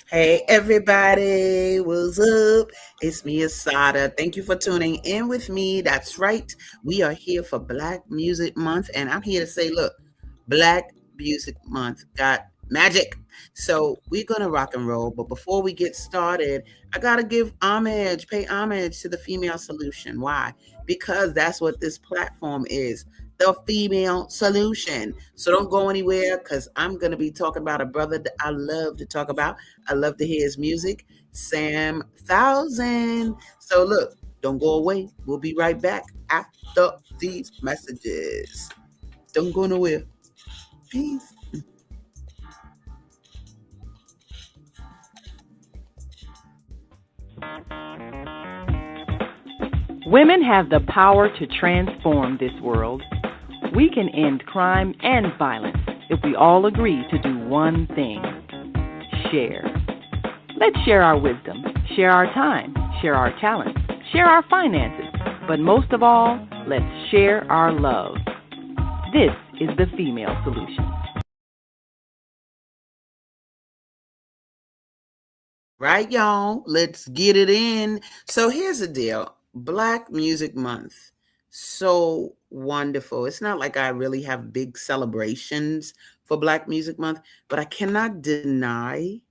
Hey everybody, what's up? It's me, Asadah. Thank you for tuning in with me. That's right. We are here for Black Music Month, and I'm here to say, look, Black Music Month got magic. So we're gonna rock and roll. But before we get started, I gotta pay homage to the female solution. Why? Because that's what this platform is. The female solution. So don't go anywhere because I'm going to be talking about a brother that I love to talk about. I love to hear his music, Sam Thousand. So look, don't go away. We'll be right back after these messages. Don't go nowhere. Peace. Women have the power to transform this world. We can end crime and violence if we all agree to do one thing: share. Let's share our wisdom, share our time, share our talents, share our finances, but most of all, let's share our love. This is the female solution. Right, y'all. Let's get it in. So here's the deal. Black Music Month. So wonderful. It's not like I really have big celebrations for Black Music Month, but I cannot deny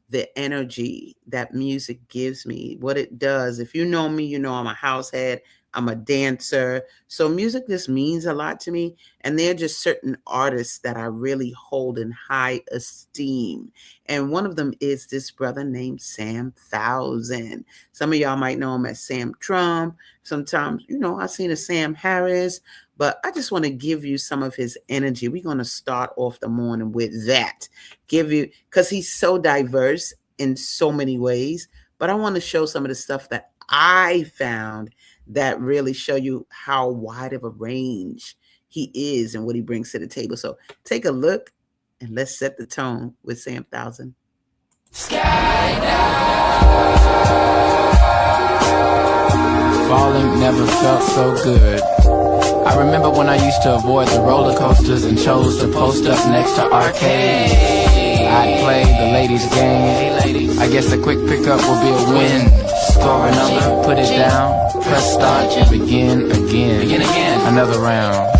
the energy that music gives me, what it does. If you know me, you know I'm a house head, I'm a dancer. So music just means a lot to me. And there are just certain artists that I really hold in high esteem. And one of them is this brother named Sam Thousand. Some of y'all might know him as Sam Trump. Sometimes, I've seen a Sam Harris, but I just want to give you some of his energy. We're going to start off the morning with that. Give you, because he's so diverse in so many ways, but I want to show some of the stuff that I found that really show you how wide of a range he is and what he brings to the table. So take a look and let's set the tone with Sam Thousand. Falling never felt so good. I remember when I used to avoid the roller coasters and chose to post up next to arcades. I'd play the ladies' game. I guess a quick pickup will be a win. Score a number, put it down, press start, and begin again. Another round.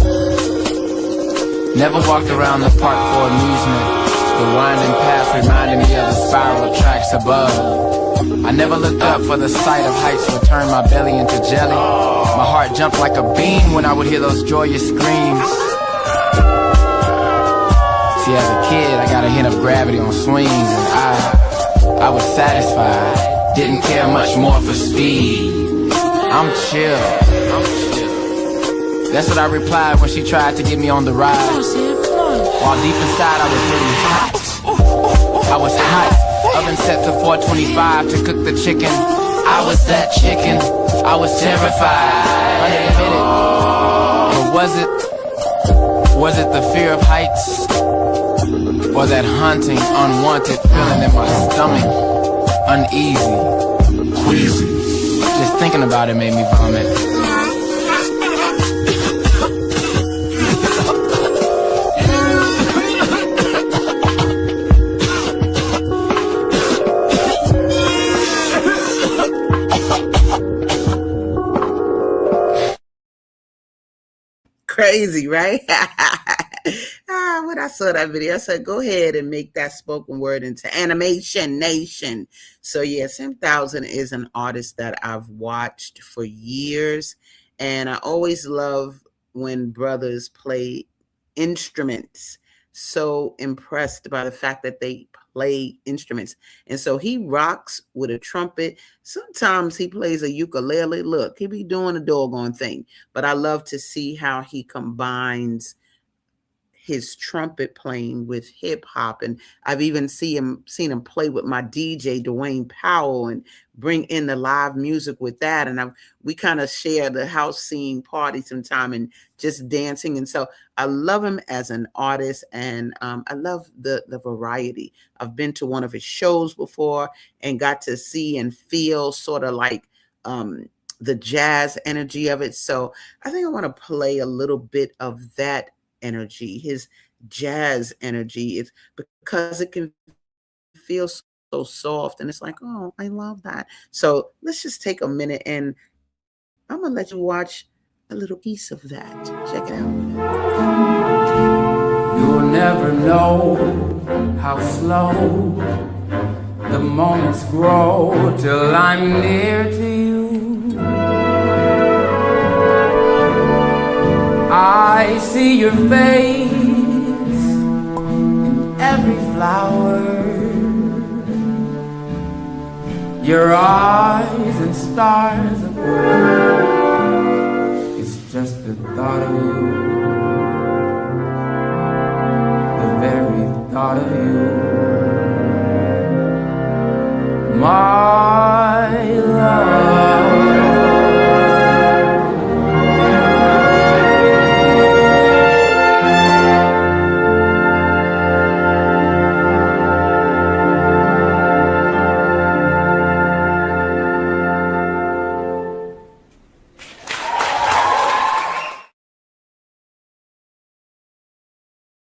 Never walked around the park for amusement. The winding path reminded me of the spiral tracks above. I never looked up, for the sight of heights would turn my belly into jelly. My heart jumped like a bean when I would hear those joyous screams. See, as a kid, I got a hint of gravity on swings, and I was satisfied. Didn't care much more for speed. I'm chill. That's what I replied when she tried to get me on the ride. While deep inside I was really hot. I was hot. Oven set to 425 to cook the chicken. I was that chicken. I was terrified. Unadmitted. But was it the fear of heights? Or that haunting, unwanted feeling in my stomach? Uneasy. Queasy. Just thinking about it made me vomit. Crazy, right? When I saw that video, I said, go ahead and make that spoken word into animation nation. So yeah, Sam Thousand is an artist that I've watched for years. And I always love when brothers play instruments. So impressed by the fact that they play instruments. And so he rocks with a trumpet. Sometimes he plays a ukulele. Look, he be doing a doggone thing. But I love to see how he combines his trumpet playing with hip hop, and I've even seen him play with my DJ Dwayne Powell and bring in the live music with that. And we kind of share the house scene party sometime and just dancing. And so I love him as an artist, and I love the variety. I've been to one of his shows before and got to see and feel sort of like the jazz energy of it. So I think I want to play a little bit of that energy, his jazz energy. It's because it can feel so soft, and it's like, oh, I love that. So let's just take a minute, and I'm gonna let you watch a little piece of that. Check it out. You'll never know how slow the moments grow till I'm near to you. I see your face in every flower, your eyes and stars above. It's just the thought of you, the very thought of you, my love.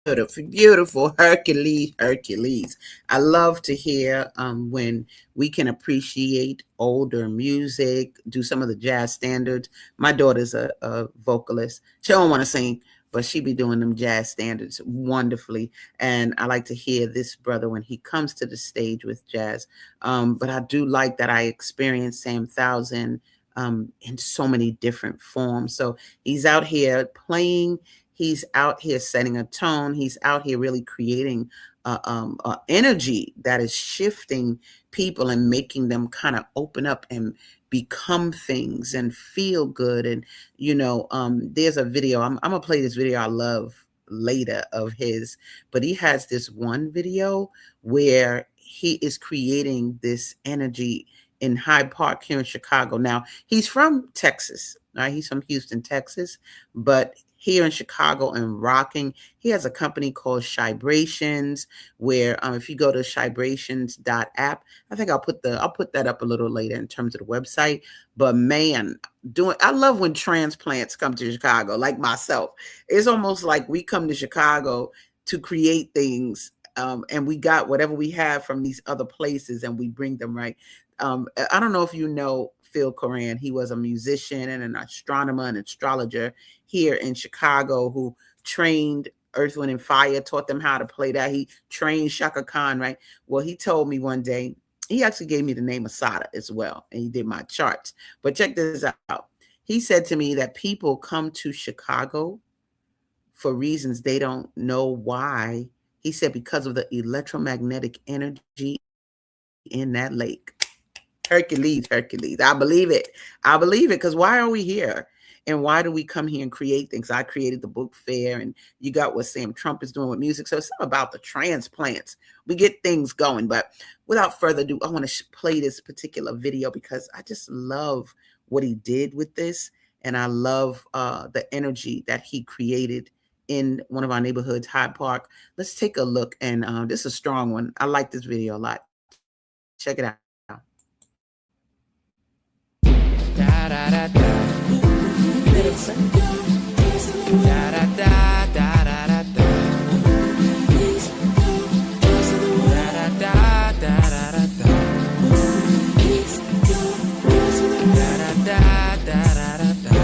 Beautiful, beautiful. Hercules, Hercules. I love to hear when we can appreciate older music, do some of the jazz standards. My daughter's a vocalist. She don't want to sing, but she be doing them jazz standards wonderfully. And I like to hear this brother when he comes to the stage with jazz. But I do like that I experienced Sam Thousand in so many different forms. So he's out here playing. He's out here setting a tone. He's out here really creating energy that is shifting people and making them kind of open up and become things and feel good. And, there's a video, I'm going to play this video I love later of his, but he has this one video where he is creating this energy in Hyde Park here in Chicago. Now, he's from Texas, right? He's from Houston, Texas, but here in Chicago and rocking. He has a company called Shibrations, where if you go to shibrations.app, I think I'll put that up a little later in terms of the website. But man, I love when transplants come to Chicago, like myself. It's almost like we come to Chicago to create things, and we got whatever we have from these other places and we bring them, right. I don't know if you know Phil Coran. He was a musician and an astronomer and astrologer here in Chicago who trained Earth, Wind, and Fire, taught them how to play that. He trained Shaka Khan, right? Well, he told me one day, he actually gave me the name Asadah as well, and he did my charts. But check this out. He said to me that people come to Chicago for reasons they don't know why. He said because of the electromagnetic energy in that lake. Hercules, Hercules. I believe it. I believe it, because why are we here? And why do we come here and create things? I created the book fair, and you got what Sam Trump is doing with music. So it's something about the transplants. We get things going. But without further ado, I want to play this particular video because I just love what he did with this. And I love the energy that he created in one of our neighborhoods, Hyde Park. Let's take a look. And this is a strong one. I like this video a lot. Check it out. Da da da da. Da da da da da da da. Da da da da da da da. Da da da da da da.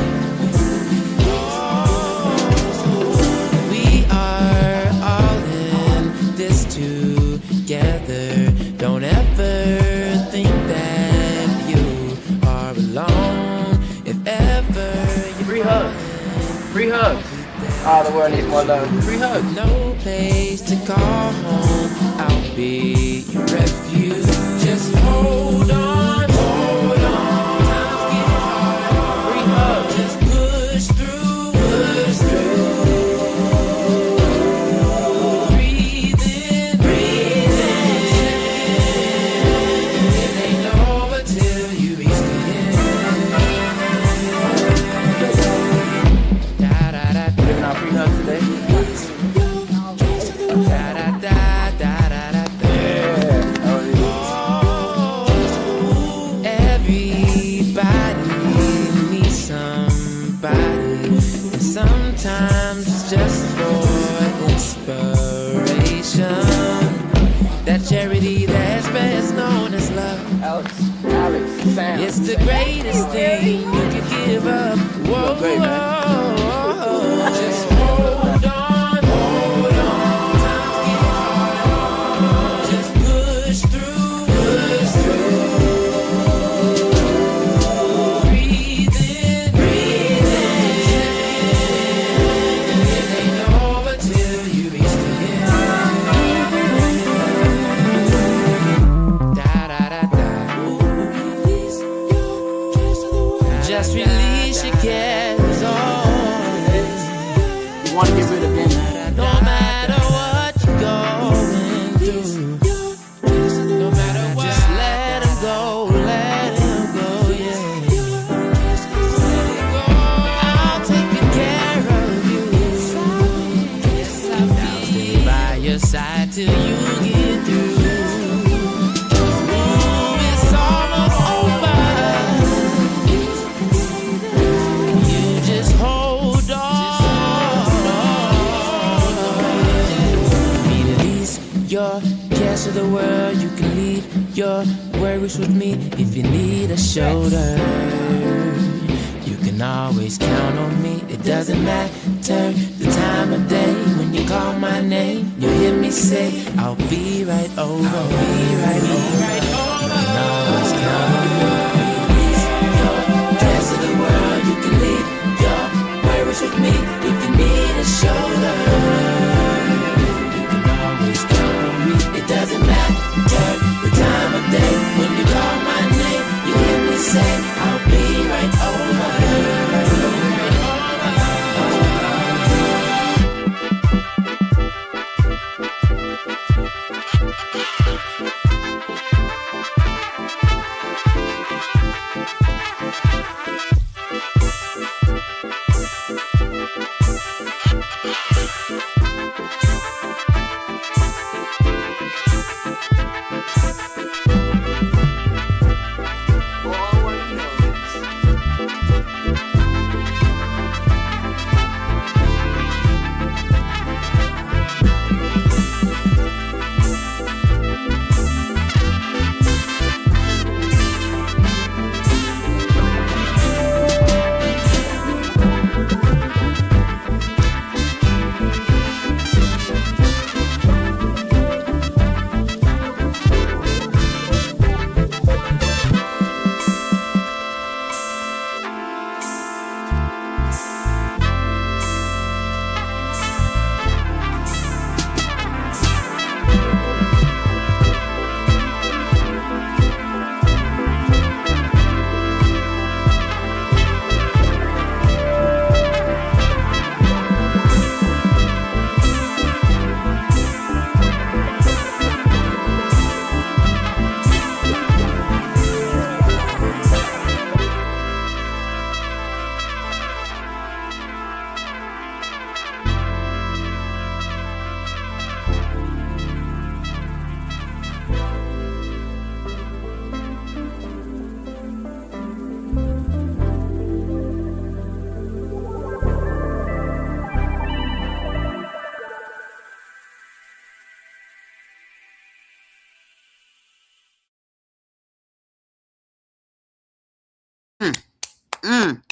We are all in this together. Don't ever think that you are alone. If ever you free hugs. Free hugs. Oh, the world needs more love. Free hugs. No place to call home. I'll be your refuge. Just hold on. Hold on. Times get hard. Free hugs. Just push through. Push through. Breathe in. Breathe in. It ain't over till you reach the end. Da da da. Giving out free hugs today. Da da da da da da da. Yeah. Oh, everybody needs somebody, and sometimes it's just for inspiration. That charity that's best known. Alex, Sam. It's the greatest thing you could give up. Whoa, Great, man. whoa, just hold on, hold on. Just push through, push through. Breathe in, breathe in. It ain't over till you reach the end. Da da da da. Just release your cares on. You want to get rid of him? No matter what you're going through, no matter what, just let him go, yeah. I'll take good care of you. I'll stay by your side till you get through. Ooh, it's almost over. You just hold on. Release your cares to the world. You can leave your worries with me if you need a shoulder. You can always count on me. It doesn't matter the time of day. When you call my name, you hear me say, I'll be right over. I'll be right over. You can always count on me. Release your cares to the world. You can leave your worries with me if you need a shoulder. You can always count on me. It doesn't matter the time of day. When you call my name, you hear me say, I'll be right over.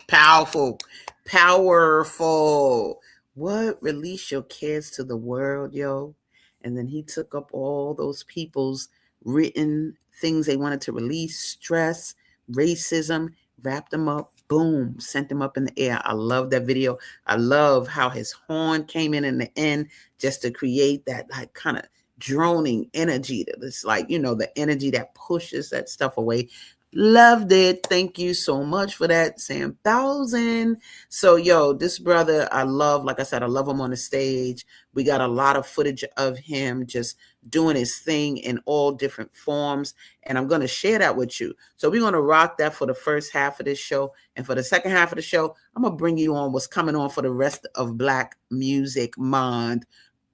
Powerful. Powerful. What? Release your cares to the world, yo. And then he took up all those people's written things they wanted to release, stress, racism, wrapped them up, boom, sent them up in the air. I love that video. I love how his horn came in the end just to create that like kind of droning energy that it's like, the energy that pushes that stuff away. Loved it. Thank you so much for that, Sam 1000. So, yo, this brother, I love, like I said, I love him on the stage. We got a lot of footage of him just doing his thing in all different forms. And I'm going to share that with you. So we're going to rock that for the first half of this show. And for the second half of the show, I'm going to bring you on what's coming on for the rest of Black Music Month.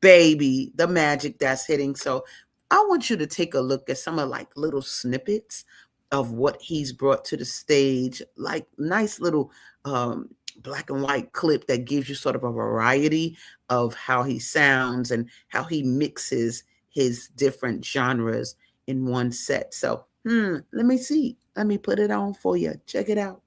Baby, the magic that's hitting. So I want you to take a look at some of like little snippets of what he's brought to the stage, like nice little black and white clip that gives you sort of a variety of how he sounds and how he mixes his different genres in one set. So Let me see. Let me put it on for you. Check it out.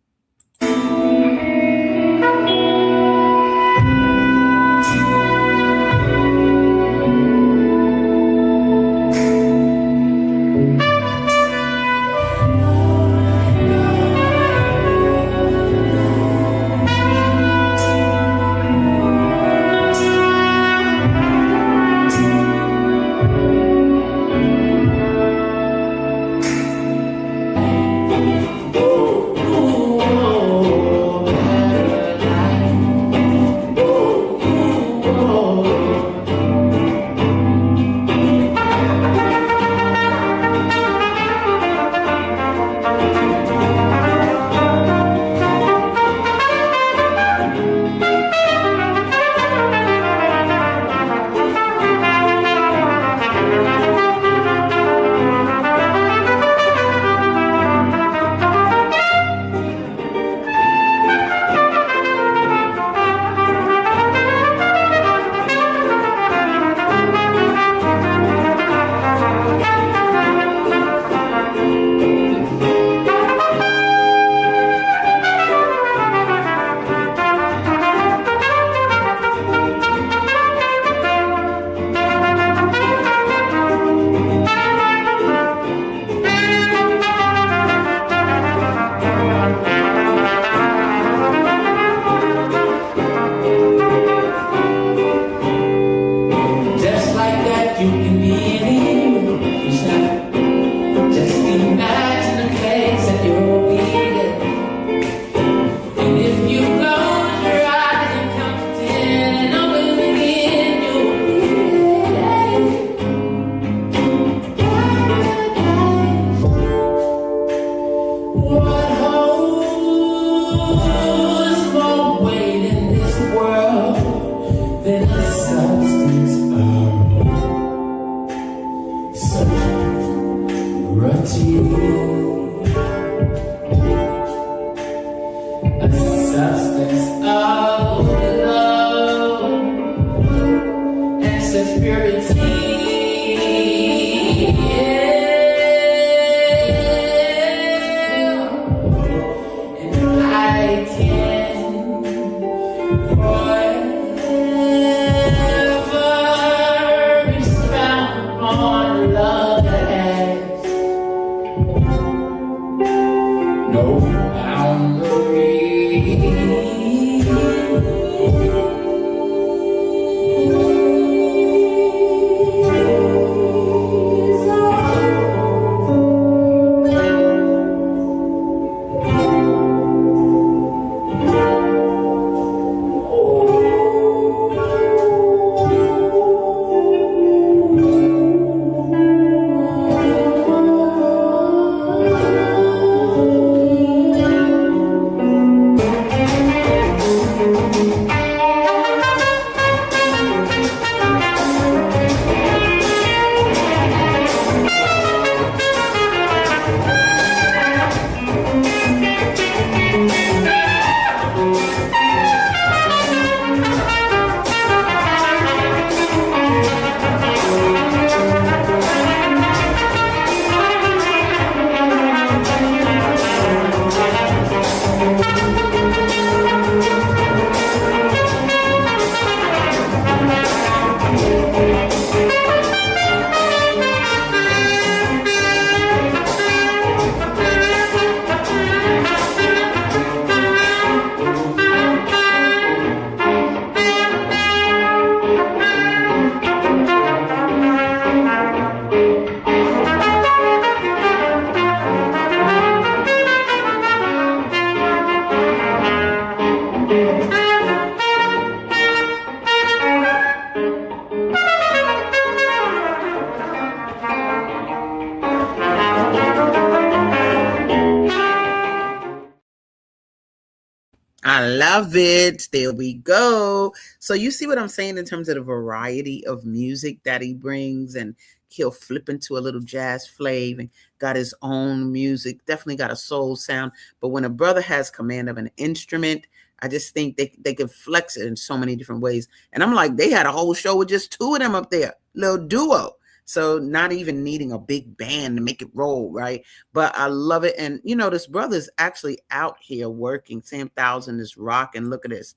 I love it. There we go. So you see what I'm saying in terms of the variety of music that he brings, and he'll flip into a little jazz flavor and got his own music, definitely got a soul sound. But when a brother has command of an instrument, I just think they can flex it in so many different ways. And I'm like, they had a whole show with just two of them up there, little duo. So not even needing a big band to make it roll, right? But I love it. And, you know, this brother's actually out here working. Sam Thousand is rocking. Look at this.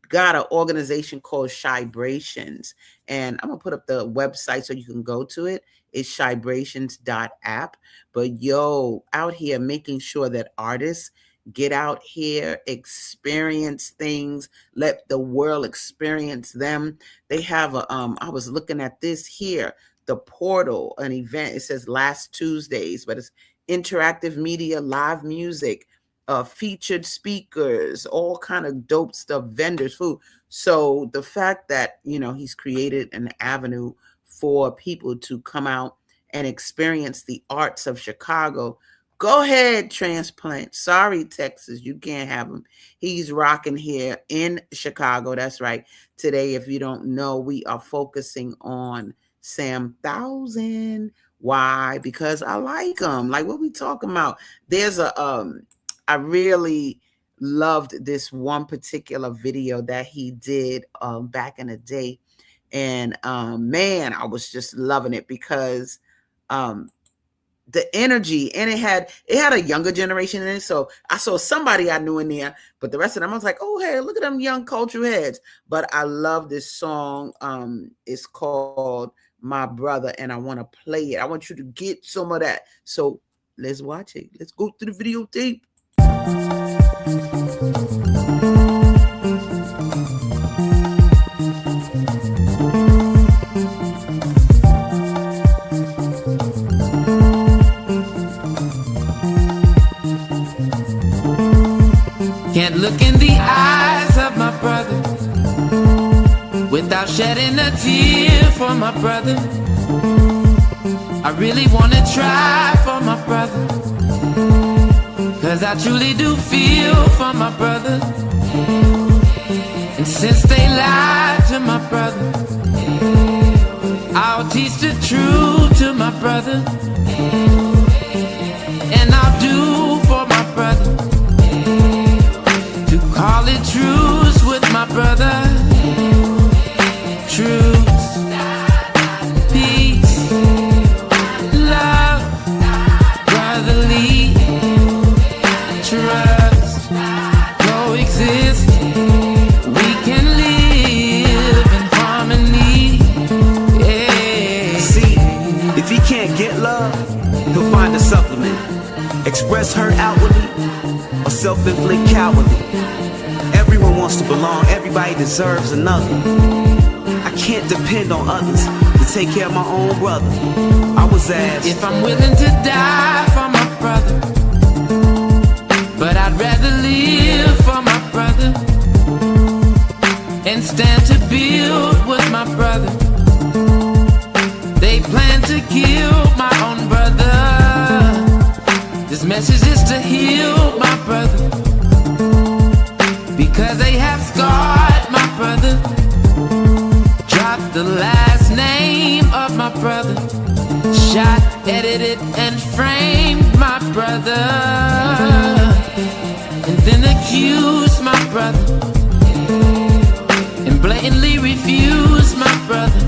Got an organization called Shybrations. And I'm going to put up the website so you can go to it. It's shybrations.app. But yo, out here making sure that artists get out here, experience things, let the world experience them. They have a, I was looking at this here, the Portal, an event. It says last Tuesdays, but it's interactive media, live music, featured speakers, all kind of dope stuff, vendors, food. So the fact that, you know, he's created an avenue for people to come out and experience the arts of Chicago. Go ahead, Transplant. Sorry, Texas, you can't have him. He's rocking here in Chicago. That's right. Today, if you don't know, we are focusing on Sam Thousand. Why? Because I like him. Like, what we talking about? There's a I really loved this one particular video that he did back in the day. And man, I was just loving it because the energy, and it had a younger generation in it. So I saw somebody I knew in there, but the rest of them, I was like, oh, hey, look at them young cultural heads. But I love this song. It's called My Brother, and I want to play it. I want you to get some of that. So let's watch it. Let's go through the videotape. Can't look in the eyes of my brother without shedding a tear for my brother. I really wanna try for my brother, 'cause I truly do feel for my brother. And since they lied to my brother, I'll teach the truth to my brother. And I'll do for my brother, to call it truce with my brother. Truce, peace, love, brotherly trust, coexist. We can live in harmony. Yeah. See, if he can't get love, he'll find a supplement. Express hurt outwardly or self-inflict cowardly. Everyone wants to belong, everybody deserves another. I can't depend on others to take care of my own brother. I was asked if I'm willing to die for my brother, but I'd rather live for my brother and stand to build with my brother. They plan to kill my own brother. This message is to heal my brother, because they have scarred my brother. Dropped the last name of my brother, shot, edited, and framed my brother, and then accused my brother, and blatantly refused my brother.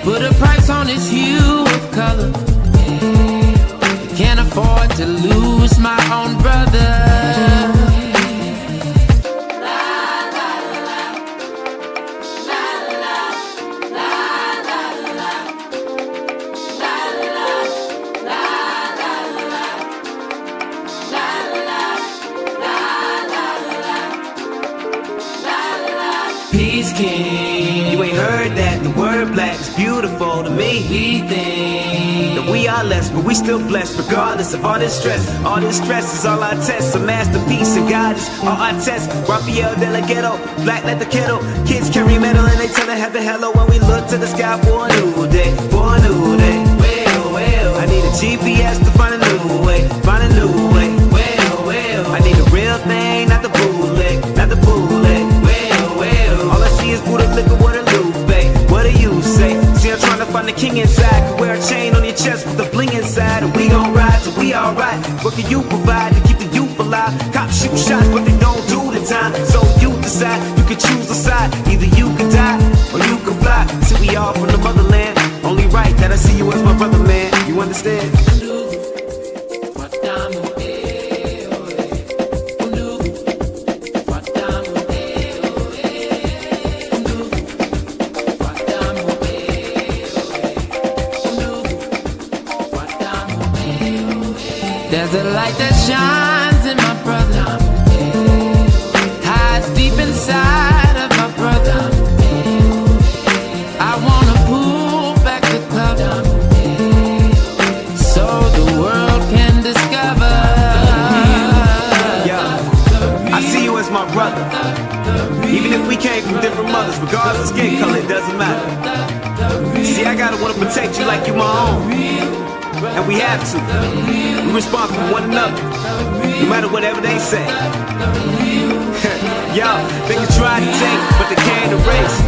Put a price on his hue of color. Can't afford to lose my own brother. Peace King. you ain't heard that. The word black is beautiful to me. We think That we are less, but we still blessed regardless of all this stress. All this stress is all our tests. A masterpiece and God is all our tests. Rafael de la Ghetto, black like the kettle. Kids carry metal and they tell heaven hello when we look to the sky for a new day. For a new day. Well, I need a GPS to find a new way. Find a new way. Well, I need a real thing, not the bootleg. Not the bootleg. Well, all I see is Buddha liquor, Waterloo, babe. What do you say? See, I'm trying to find the king inside. Could wear a chain on your chest with a bling inside. And we gon' ride till we alright. What can you provide to keep the youth alive? Cops shoot shots, but they don't do the time. So you decide, you can choose a side. Either you can die or you can fly. God. See, we all from the motherland. Only right that I see you as my brother, man. You understand? There's a light that shines in my brother, hides deep inside of my brother. I wanna pull back the cover so the world can discover. Yeah, I see you as my brother. Even if we came from different mothers, regardless of skin color, it doesn't matter. See, I gotta wanna protect you like you my own. And we have to. We're responsible for one another, no matter whatever they say. Yo, they can try to take, but they can't erase.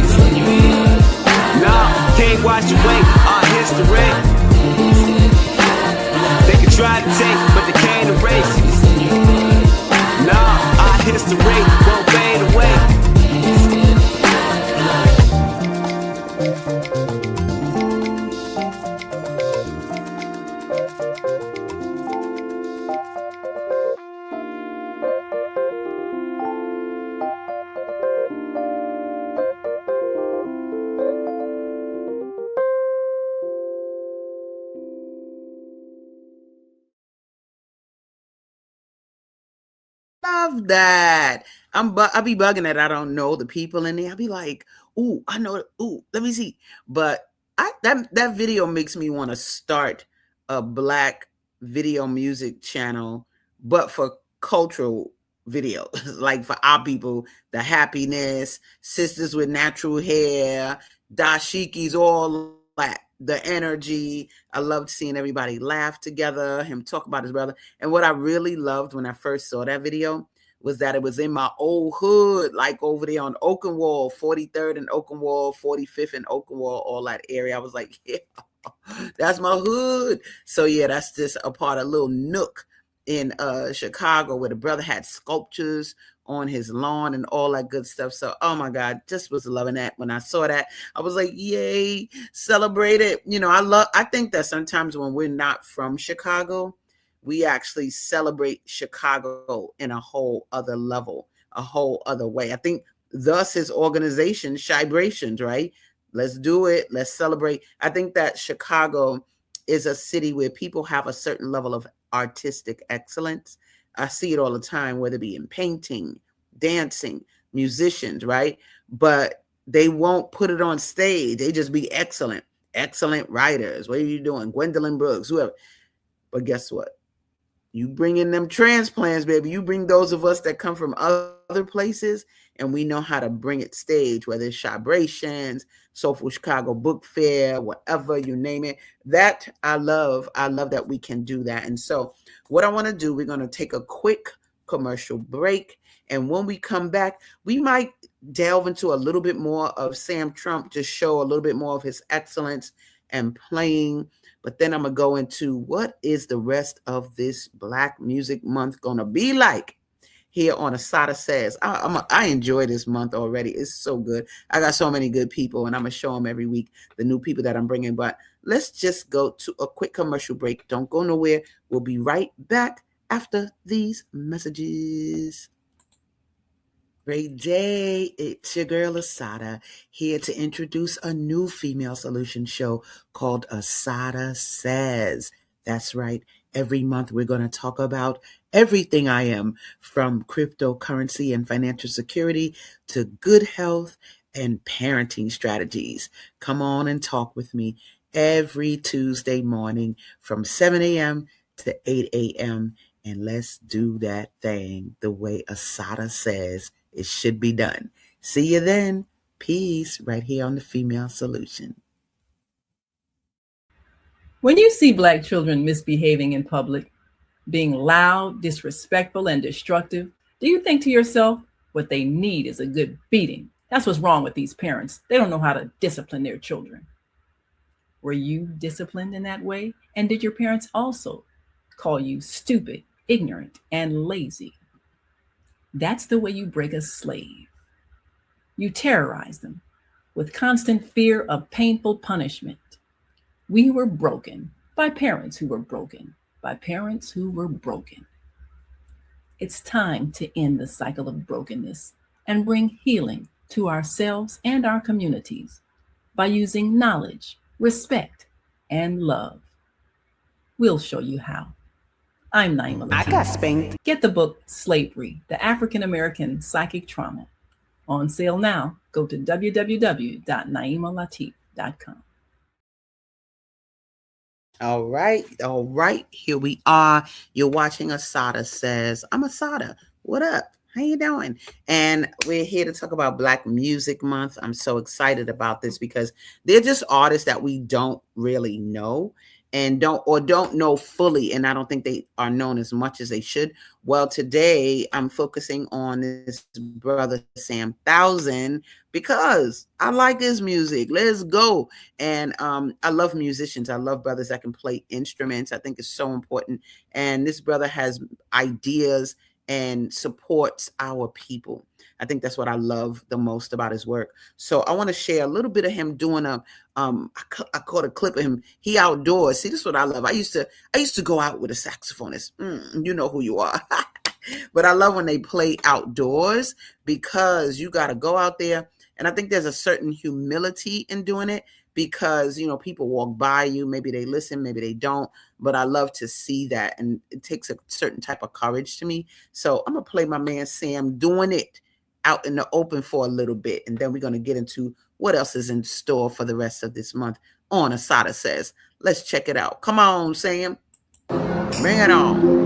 Nah, can't wash away our history. They can try to take, but they can't erase. Nah, our history won't fade away. Love that. I be bugging that I don't know the people in there. I be like, ooh, I know. Ooh, let me see. But that video makes me want to start a black video music channel, but for cultural videos, like for our people, the happiness, sisters with natural hair, dashikis, all that, the energy. I loved seeing everybody laugh together, him talk about his brother. And what I really loved when I first saw that video was that it was in my old hood, like over there on Oakenwall, 43rd and Oakenwall, 45th and Oakenwall, all that area. I was like, yeah, that's my hood. So yeah, that's just a part of a little nook in Chicago where the brother had sculptures on his lawn and all that good stuff. So, oh my God, just was loving that. When I saw that, I was like, yay, celebrate it. You know, I think that sometimes when we're not from Chicago, we actually celebrate Chicago in a whole other level, a whole other way. I think thus his organization, Shibrations, right? Let's do it. Let's celebrate. I think that Chicago is a city where people have a certain level of artistic excellence. I see it all the time, whether it be in painting, dancing, musicians, right? But they won't put it on stage. They just be excellent, excellent writers. What are you doing? Gwendolyn Brooks, whoever. But guess what? You bring in them transplants, baby. You bring those of us that come from other places, and we know how to bring it stage, whether it's Shibrations, Soulful Chicago Book Fair, whatever, you name it. That I love. I love that we can do that. And so what I want to do, we're going to take a quick commercial break. And when we come back, we might delve into a little bit more of Sam Trump to show a little bit more of his excellence and playing. But then I'm going to go into what is the rest of this Black Music Month going to be like here on Asadah Says. I enjoy this month already. It's so good. I got so many good people, and I'm going to show them every week, the new people that I'm bringing. But let's just go to a quick commercial break. Don't go nowhere. We'll be right back after these messages. Great day. It's your girl Asadah here to introduce a new female solution show called Asadah Says. That's right. Every month we're going to talk about everything I am, from cryptocurrency and financial security to good health and parenting strategies. Come on and talk with me every Tuesday morning from 7 a.m. to 8 a.m. And let's do that thing the way Asadah says it should be done. See you then. Peace, right here on the Female Solution. When you see Black children misbehaving in public, being loud, disrespectful, and destructive, do you think to yourself, what they need is a good beating? That's what's wrong with these parents. They don't know how to discipline their children. Were you disciplined in that way? And did your parents also call you stupid, ignorant, and lazy? That's the way you break a slave. You terrorize them. with constant fear of painful punishment. We were broken by parents who were broken, by parents who were broken. It's time to end the cycle of brokenness and bring healing to ourselves and our communities by using knowledge, respect, and love. We'll show you how. I'm Naima Latif. I got spanked. Get the book Slavery, the African American Psychic Trauma. On sale now. Go to www.naimalatif.com. All right. Here we are. You're watching Asadah Says. I'm Asadah. What up? How you doing? And we're here to talk about Black Music Month. I'm so excited about this because they're just artists that we don't really know and don't know fully. And I don't think they are known as much as they should. Well, today I'm focusing on this brother, Sam 1000, because I like his music. Let's go. And I love musicians. I love brothers that can play instruments. I think it's so important. And this brother has ideas and supports our people. I think that's what I love the most about his work. So I want to share a little bit of him doing I caught a clip of him. He outdoors. See, this is what I love. I used to go out with a saxophonist. You know who you are. But I love when they play outdoors because you got to go out there. And I think there's a certain humility in doing it because, you know, people walk by you. Maybe they listen, maybe they don't. But I love to see that. And it takes a certain type of courage to me. So I'm going to play my man Sam doing it out in the open for a little bit. And then we're going to get into what else is in store for the rest of this month on Asadah Says. Let's check it out. Come on, Sam. Bring it on.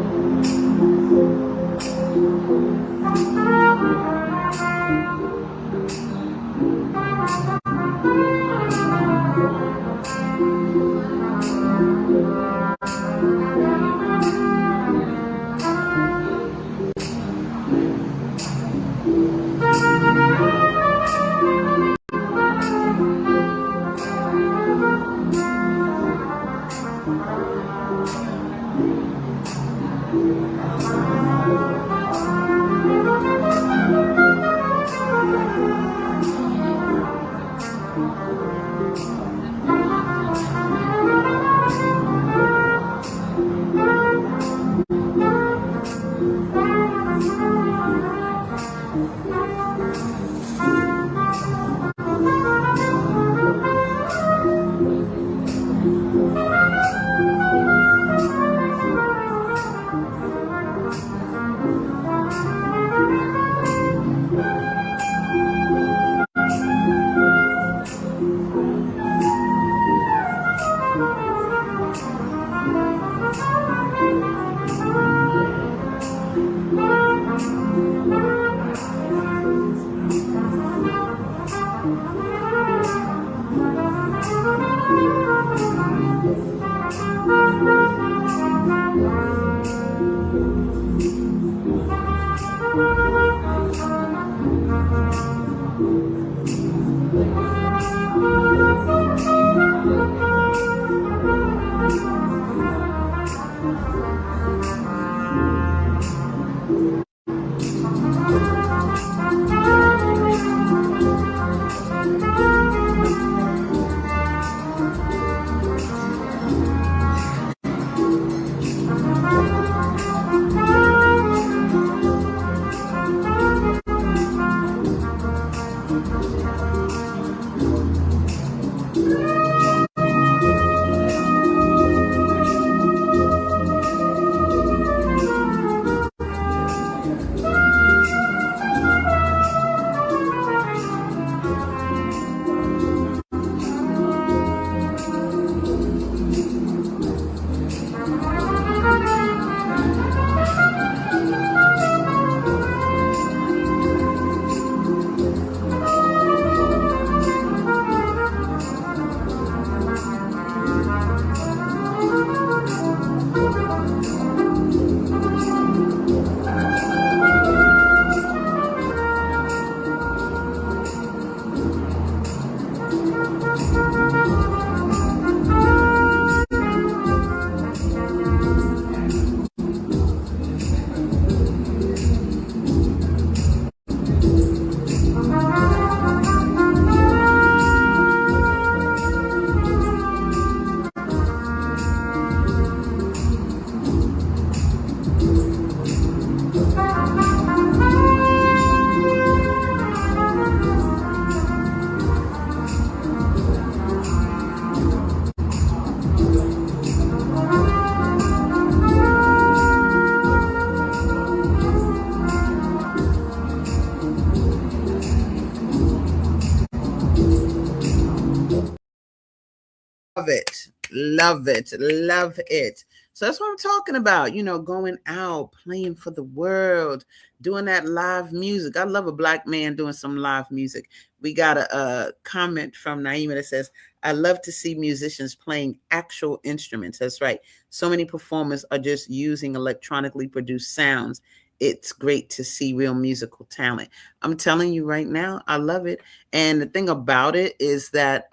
Love it. Love it. So that's what I'm talking about. Going out, playing for the world, doing that live music. I love a Black man doing some live music. We got a comment from Naima that says, I love to see musicians playing actual instruments. That's right. So many performers are just using electronically produced sounds. It's great to see real musical talent. I'm telling you right now, I love it. And the thing about it is that,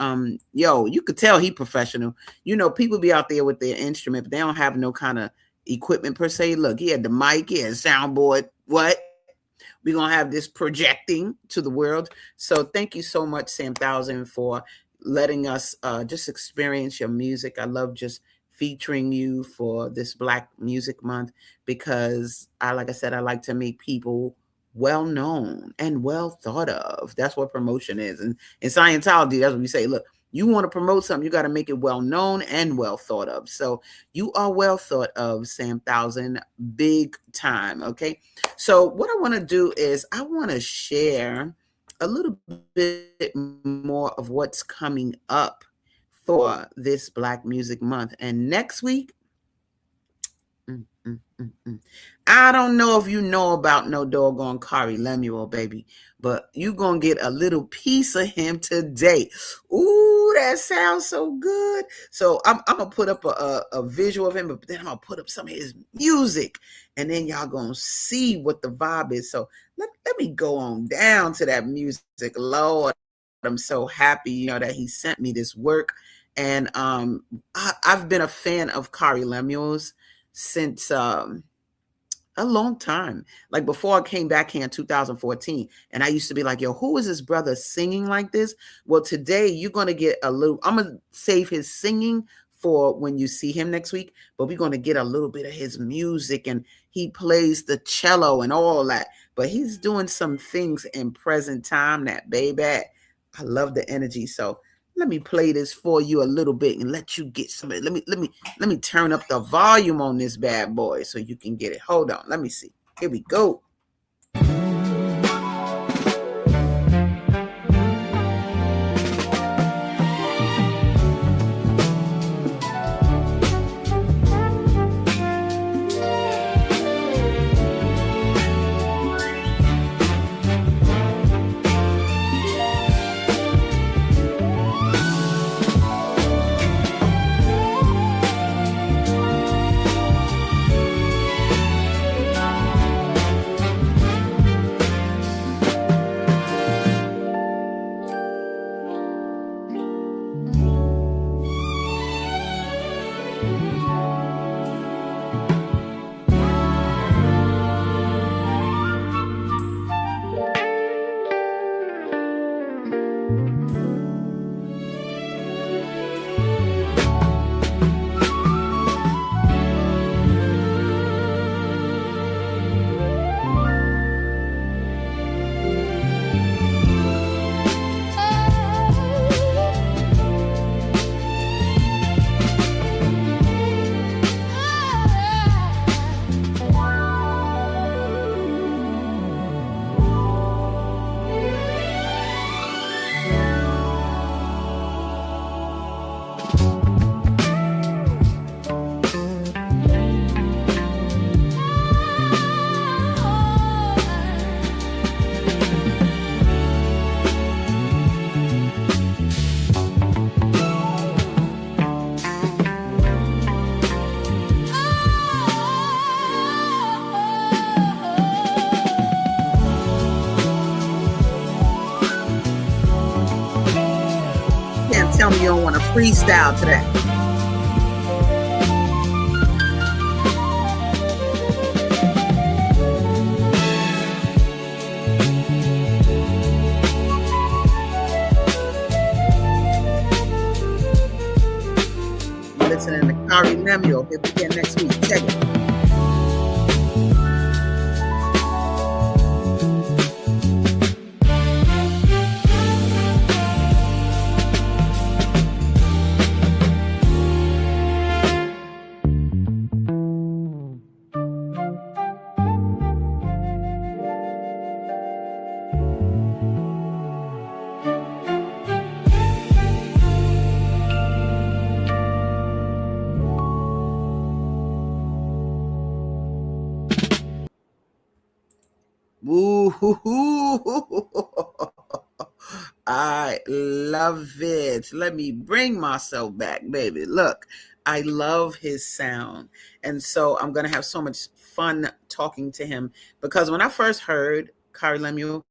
you could tell he professional. People be out there with their instrument, but they don't have no kind of equipment per se. Look, he had the mic, he had a soundboard. What? We're going to have this projecting to the world. So thank you so much, Sam Thousand, for letting us just experience your music. I love just featuring you for this Black Music Month because like I said, I like to make people well known and well thought of. That's what promotion is. And in Scientology, that's what we say. Look, you want to promote something, you got to make it well known and well thought of. So you are well thought of, Sam Thousand, big time. Okay. So what I want to do is I want to share a little bit more of what's coming up for this Black Music Month. And next week, I don't know if you know about no doggone Kari Lemuel, baby, but you going to get a little piece of him today. Ooh, that sounds so good. So I'm going to put up a visual of him, but then I'm going to put up some of his music, and then y'all going to see what the vibe is. So let me go on down to that music. Lord, I'm so happy, that he sent me this work. And I've been a fan of Kari Lemuel's since a long time, like before I came back here in 2014. And I used to be like, yo, who is this brother singing like this? Well, today you're going to get a little, I'm going to save his singing for when you see him next week, but we're going to get a little bit of his music, and he plays the cello and all that, but he's doing some things in present time that, baby, I love the energy. So let me play this for you a little bit and let you get some. Let me turn up the volume on this bad boy so you can get it. Hold on. Let me see. Here we go. Tell me you don't want to freestyle to that. You're listening to Kari Lemuel. Here we get next week. Check it. I love it. Let me bring myself back, baby. Look, I love his sound. And so I'm going to have so much fun talking to him, because when I first heard Kari Lemuel,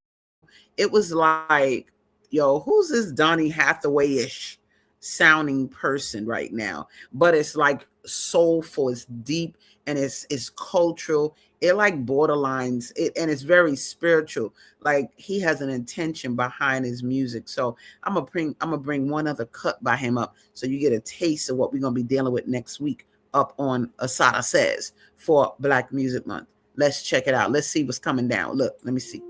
it was like, yo, who's this Donny Hathaway-ish sounding person right now? But it's like soulful, it's deep, and it's cultural. It like borderlines it, and it's very spiritual. Like he has an intention behind his music. So I'm gonna bring one other cut by him up, so you get a taste of what we're gonna be dealing with next week up on Asadah Says for Black Music Month. Let's check it out. Let's see what's coming down. Look, let me see.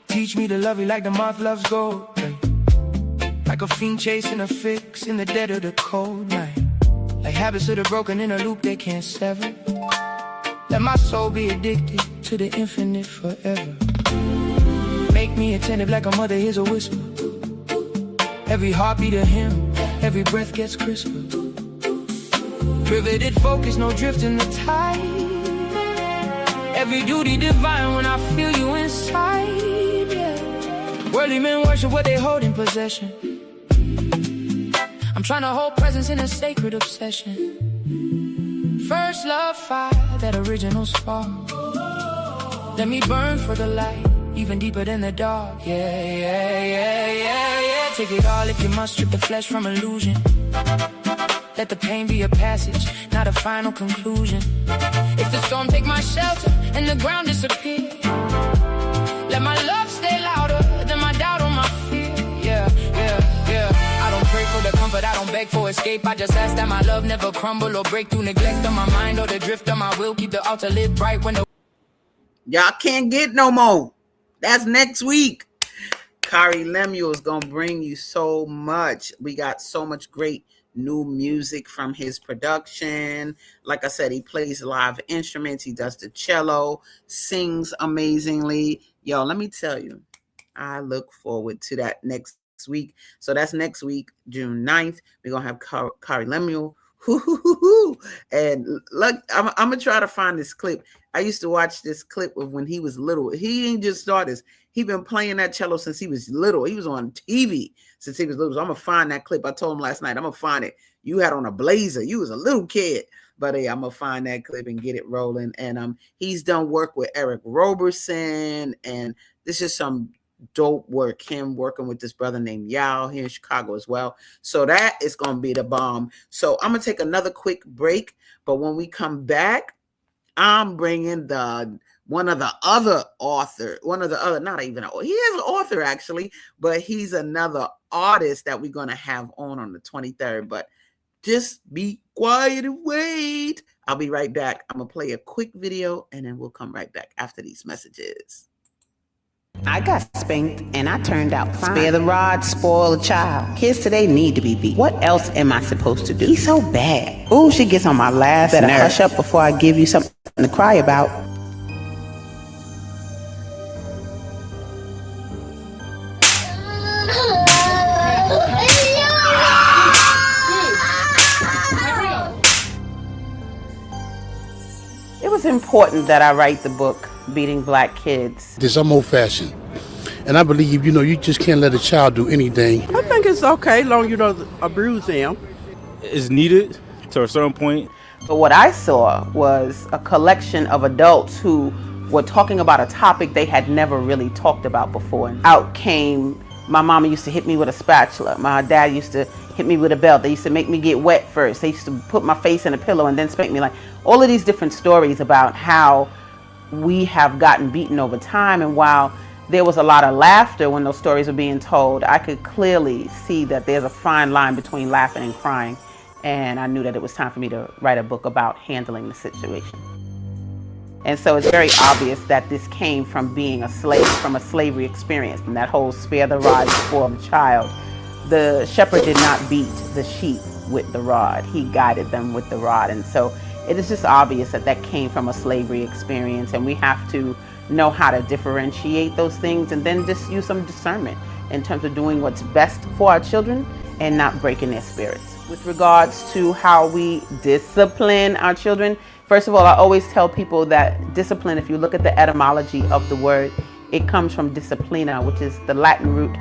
Teach me to love you like the moth loves gold, like a fiend chasing a fix in the dead of the cold night. Like habits that are broken in a loop they can't sever. Let my soul be addicted to the infinite forever. Make me attentive like a mother hears a whisper. Every heartbeat of him, every breath gets crisper. Riveted focus, no drift in the tide. Every duty divine when I feel you inside, yeah. Worldly men worship what they hold in possession. I'm trying to hold presence in a sacred obsession. First love fire, that original spark. Let me burn for the light, even deeper than the dark. Yeah, yeah, yeah, yeah, yeah. Take it all if you must, strip the flesh from illusion. Let the pain be a passage, not a final conclusion. If the storm take my shelter and the ground disappear, let my love stay louder than my doubt or my fear. Yeah, yeah, yeah. I don't pray for the comfort, I don't beg for escape. I just ask that my love never crumble or break through neglect of my mind or the drift of my will. Keep the altar lit bright when the... Y'all can't get no more. That's next week. Kari Lemuel is going to bring you so much. We got so much great new music from his production. Like I said, he plays live instruments. He does the cello, sings amazingly. Yo, let me tell you, I look forward to that next week. So that's next week, June 9th. We're going to have Kari Lemuel. And look, I'm going to try to find this clip. I used to watch this clip of when he was little. He ain't just started. He been playing that cello since he was little. He was on TV since he was little. So I'm going to find that clip. I told him last night, I'm going to find it. You had on a blazer. You was a little kid. But hey, I'm going to find that clip and get it rolling. And he's done work with Eric Roberson. And this is some dope work. Him working with this brother named Yao here in Chicago as well. So that is going to be the bomb. So I'm going to take another quick break. But when we come back, I'm bringing one of the other, not even, he is an author actually, but he's another artist that we're going to have on the 23rd. But just be quiet and wait. I'll be right back. I'm going to play a quick video and then we'll come right back after these messages. I got spanked and I turned out fine. Spare the rod, spoil the child. Kids today need to be beat. What else am I supposed to do? He's so bad. Ooh, she gets on my last nerve. Better hush up before I give you something to cry about. It was important that I write the book, Beating Black Kids. I'm old-fashioned, and I believe, you just can't let a child do anything. I think it's okay, long you don't abuse them. It's needed to a certain point. But what I saw was a collection of adults who were talking about a topic they had never really talked about before. And out came My mama used to hit me with a spatula. My dad used to hit me with a belt. They used to make me get wet first. They used to put my face in a pillow and then spank me. Like all of these different stories about how we have gotten beaten over time. And while there was a lot of laughter when those stories were being told, I could clearly see that there's a fine line between laughing and crying. And I knew that it was time for me to write a book about handling the situation. And so it's very obvious that this came from being a slave, from a slavery experience, and that whole spare the rod, spoil the child. The shepherd did not beat the sheep with the rod. He guided them with the rod. And so it is just obvious that that came from a slavery experience, and we have to know how to differentiate those things and then just use some discernment in terms of doing what's best for our children and not breaking their spirits. With regards to how we discipline our children, first of all, I always tell people that discipline, if you look at the etymology of the word, it comes from disciplina, which is the Latin root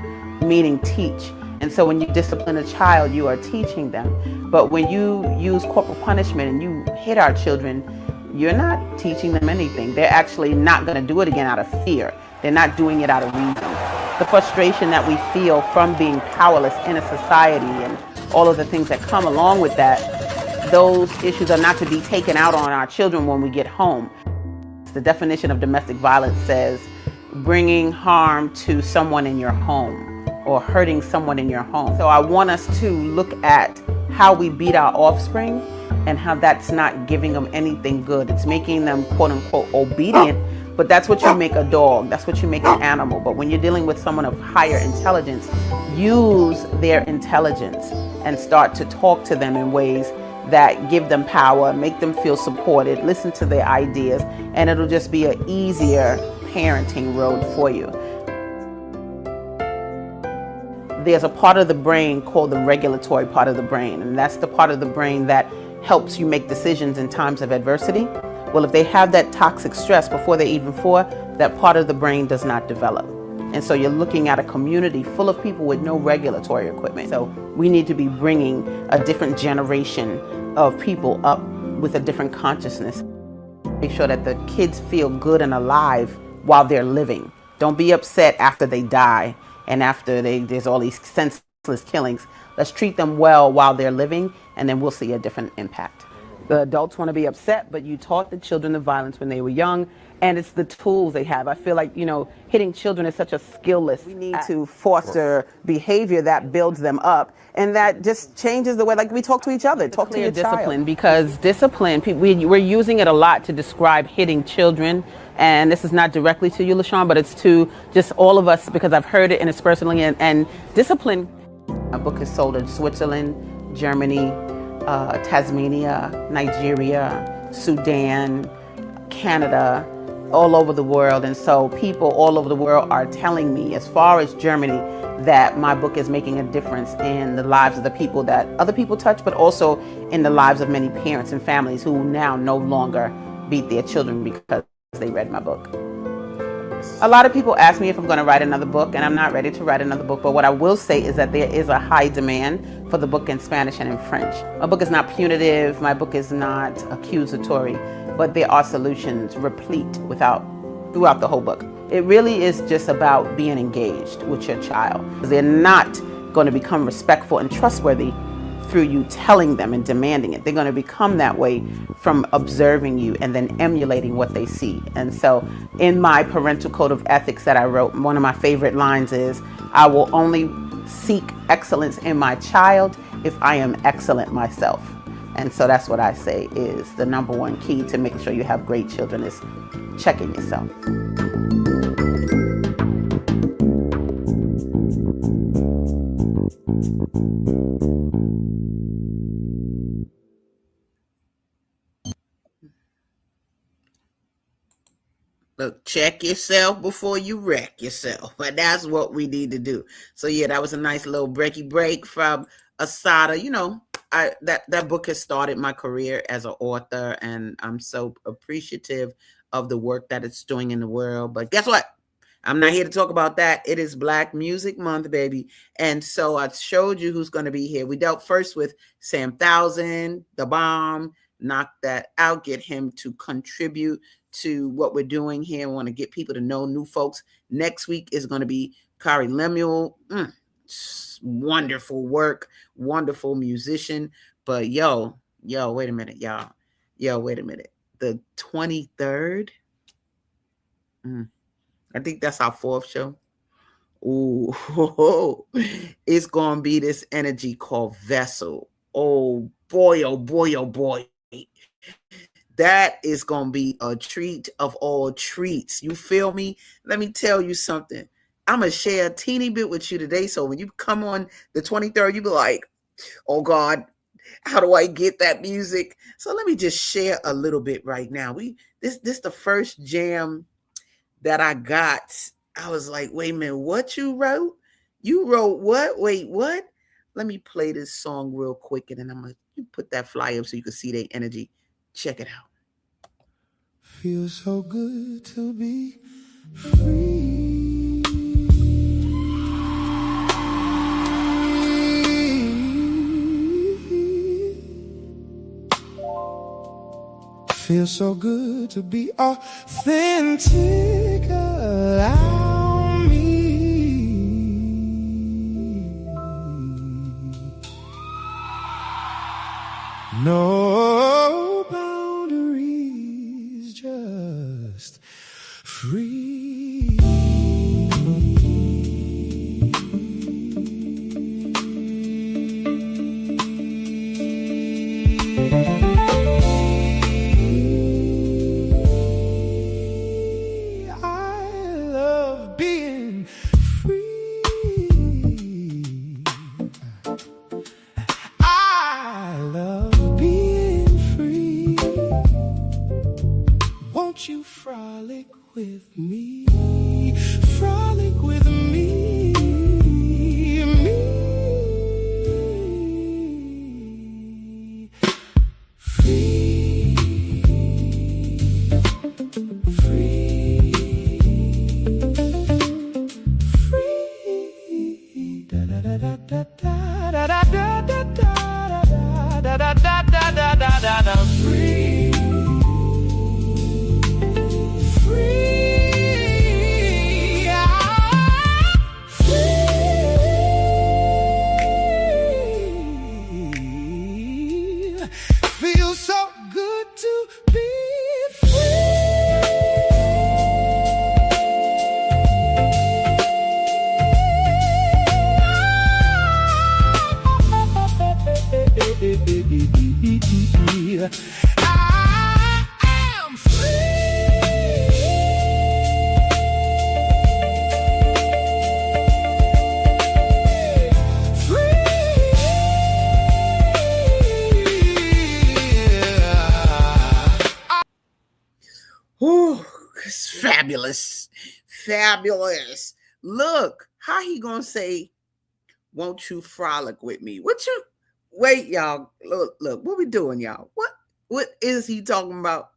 meaning teach. And so when you discipline a child, you are teaching them. But when you use corporal punishment and you hit our children, you're not teaching them anything. They're actually not going to do it again out of fear. They're not doing it out of reason. The frustration that we feel from being powerless in a society and all of the things that come along with that, those issues are not to be taken out on our children when we get home. The definition of domestic violence says bringing harm to someone in your home or hurting someone in your home. So I want us to look at how we beat our offspring and how that's not giving them anything good. It's making them quote unquote obedient, but that's what you make a dog, that's what you make an animal. But when you're dealing with someone of higher intelligence, use their intelligence and start to talk to them in ways that give them power, make them feel supported, listen to their ideas, and it'll just be an easier parenting road for you. There's a part of the brain called the regulatory part of the brain, and that's the part of the brain that helps you make decisions in times of adversity. Well, if they have that toxic stress before they're even 4, that part of the brain does not develop. And so you're looking at a community full of people with no regulatory equipment. So we need to be bringing a different generation of people up with a different consciousness. Make sure that the kids feel good and alive while they're living. Don't be upset after they die and after there's all these senseless killings. Let's treat them well while they're living, and then we'll see a different impact. The adults want to be upset, but you taught the children the violence when they were young, and it's the tools they have. I feel like, hitting children is such a skillless. We need to foster behavior that builds them up, and that just changes the way, like, we talk to each other. Talk to your discipline, because discipline, we're using it a lot to describe hitting children, and this is not directly to you, LaShawn, but it's to just all of us, because I've heard it and it's personally, and discipline. My book is sold in Switzerland, Germany, Tasmania, Nigeria, Sudan, Canada, all over the world. And so people all over the world are telling me, as far as Germany, that my book is making a difference in the lives of the people that other people touch, but also in the lives of many parents and families who now no longer beat their children because they read my book. A lot of people ask me if I'm going to write another book, and I'm not ready to write another book, but what I will say is that there is a high demand for the book in Spanish and in French. My book is not punitive, my book is not accusatory, but there are solutions replete throughout the whole book. It really is just about being engaged with your child. They're not going to become respectful and trustworthy through you telling them and demanding it. They're going to become that way from observing you and then emulating what they see. And so in my parental code of ethics that I wrote, one of my favorite lines is, I will only seek excellence in my child if I am excellent myself. And so that's what I say is the number one key to making sure you have great children is checking yourself. Look, check yourself before you wreck yourself. But that's what we need to do. So yeah, that was a nice little breaky break from Asadah. That book has started my career as an author, and I'm so appreciative of the work that it's doing in the world. But guess what? I'm not here to talk about that. It is Black Music Month, baby. And so I showed you who's going to be here. We dealt first with Sam Thousand, the bomb, knock that out, get him to contribute to what we're doing here. I want to get people to know new folks. Next week is going to be Kari Lemuel. Wonderful work, wonderful musician. But yo, wait a minute, y'all. Wait a minute. The 23rd. I think that's our 4th show. Ooh, it's going to be this energy called Vessel. Oh boy, oh boy, oh boy. That is going to be a treat of all treats. You feel me? Let me tell you something. I'm going to share a teeny bit with you today. So when you come on the 23rd, you be like, oh God, how do I get that music? So let me just share a little bit right now. This the first jam that I got. I was like, wait a minute, what you wrote? You wrote what? Wait, what? Let me play this song real quick, and then I'm going to put that flyer up so you can see their energy. Check it out. Feels so good to be free. Feels so good to be authentic. Allow me. No boundaries, just free. You frolic with me, frolic with me, free, free, free, da da da da da da da da da da da da da da da free. Feels so good to be free. I am Ooh, it's fabulous. Fabulous. Look, how he gonna say, won't you frolic with me? Wait, y'all. Look, what we doing, y'all? What is he talking about?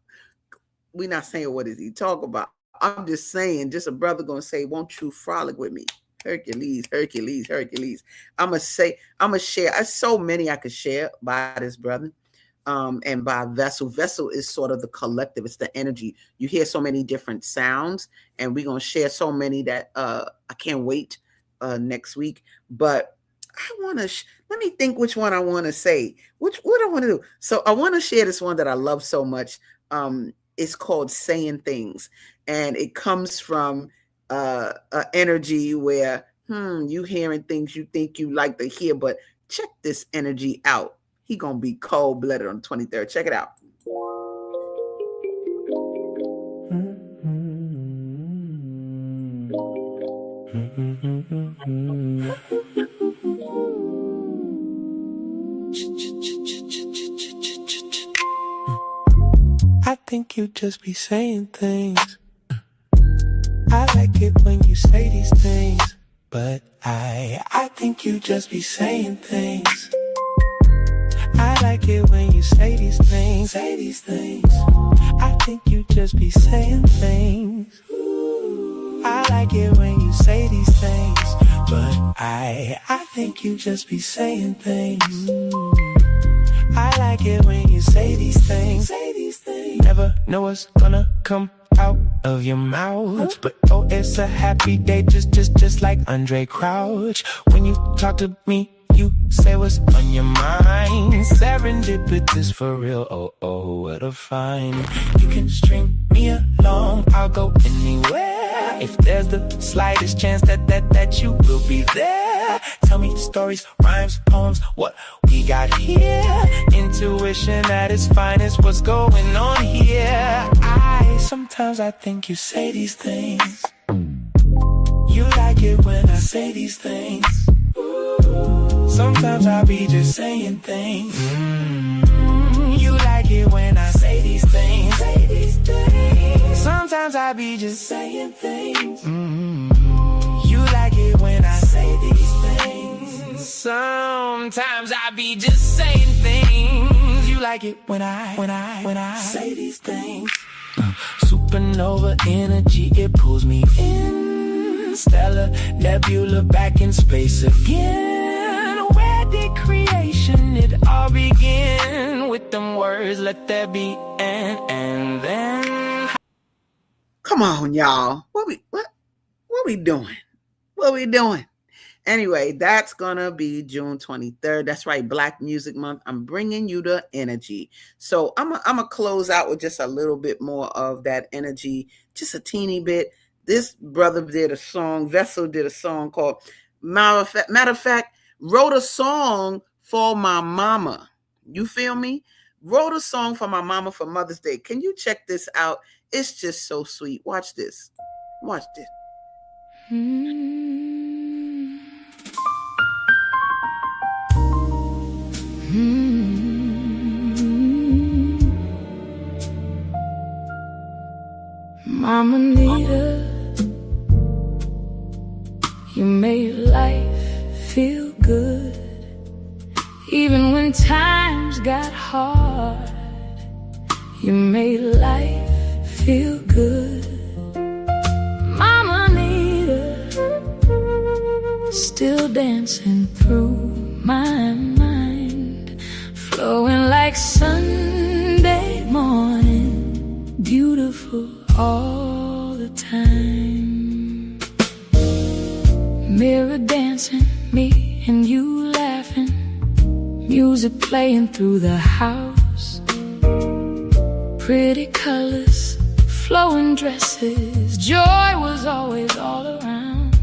We're not saying what is he talking about. I'm just saying, just a brother gonna say, won't you frolic with me? Hercules. I'm gonna share. There's so many I could share by this brother. And by Vessel. Vessel is sort of the collective. It's the energy. You hear so many different sounds, and we're going to share so many that I can't wait next week. But I want to, let me think which one I want to say. What I want to do. So I want to share this one that I love so much. It's called Saying Things. And it comes from energy where, you hearing things you think you like to hear, but check this energy out. He gonna be cold-blooded on the 23rd. Check it out. I think you just be saying things. I like it when you say these things, but I think you just be saying things. I like it when you say these things, I think you just be saying things. I like it when you say these things, but I think you just be saying things. I like it when you say these things, never know what's gonna come out of your mouth. But oh, it's a happy day, just like Andre Crouch. When you talk to me, you say what's on your mind. Serendipitous for real, oh, what a find. You can string me along, I'll go anywhere. If there's the slightest chance that you will be there. Tell me stories, rhymes, poems, what we got here. Intuition at its finest, what's going on here? Sometimes I think you say these things. You like it when I say these things. Sometimes I be just saying things. You like it when I say these things. Sometimes I be just saying things. You like it when I say these things. Sometimes I be just saying things. You like it when I say these things. Supernova energy, it pulls me in. Stellar nebula back in space again. Where did creation it all begin? With them words, let there be and then. Come on, y'all. What we doing? What we doing? Anyway, that's gonna be June 23rd. That's right, Black Music Month. I'm bringing you the energy. So I'm gonna close out with just a little bit more of that energy, just a teeny bit. This brother did a song. Vessel did a song called matter of fact, wrote a song for my mama. You feel me? Wrote a song for my mama for Mother's Day. Can you check this out? It's just so sweet. Watch this. Watch this. Mama Nita, you made life feel good. Even when times got hard, you made life feel good. Mama Nita, still dancing through my mind, flowing like Sunday morning, beautiful all the time. Mirror dancing, me and you laughing, music playing through the house, pretty colors, flowing dresses, joy was always all around.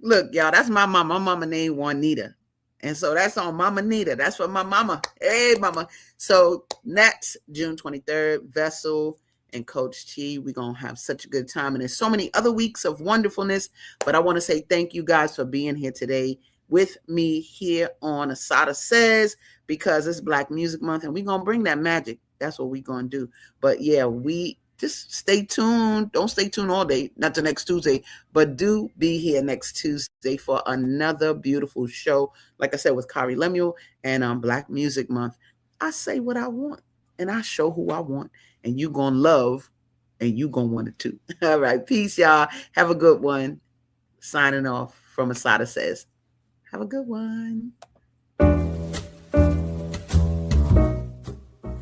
Look, y'all, that's my mama. My mama named Juanita. And so that's on Mama Nita. That's for my mama. Hey, mama. So next June 23rd, Vessel and Coach T, we're going to have such a good time. And there's so many other weeks of wonderfulness. But I want to say thank you guys for being here today with me here on Asadah Says, because it's Black Music Month and we're going to bring that magic. That's what we're going to do. But yeah, we just stay tuned. Don't stay tuned all day, not the next Tuesday, but do be here next Tuesday for another beautiful show. Like I said, with Kari Lemuel and Black Music Month. I say what I want and I show who I want. And you gonna love, and you gonna want it too. All right, peace, y'all. Have a good one. Signing off from Asadah Says. Have a good one.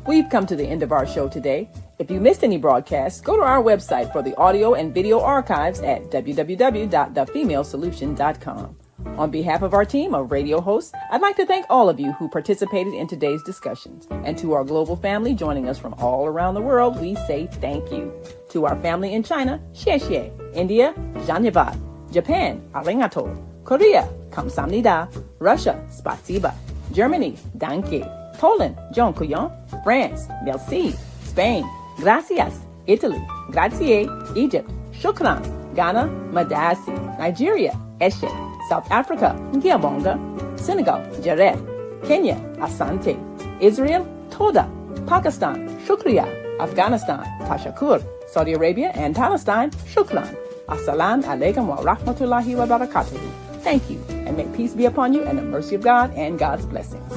We've come to the end of our show today. If you missed any broadcasts, go to our website for the audio and video archives at www.thefemalesolution.com. On behalf of our team of radio hosts, I'd like to thank all of you who participated in today's discussions. And to our global family joining us from all around the world, we say thank you. To our family in China, xie xie. India, zhanyavad. Japan, arigato. Korea, kamsamnida. Russia, spasiba. Germany, danke. Poland, dziękuję. France, merci. Spain, gracias. Italy, grazie. Egypt, shukran. Ghana, madasi. Nigeria, eshe. South Africa, Ngiyabonga. Senegal, Jaref. Kenya, Asante. Israel, Toda. Pakistan, Shukriya. Afghanistan, Tashakur. Saudi Arabia and Palestine, Shukran. Assalamu alaikum wa rahmatullahi wa barakatuhu. Thank you, and may peace be upon you and the mercy of God and God's blessings.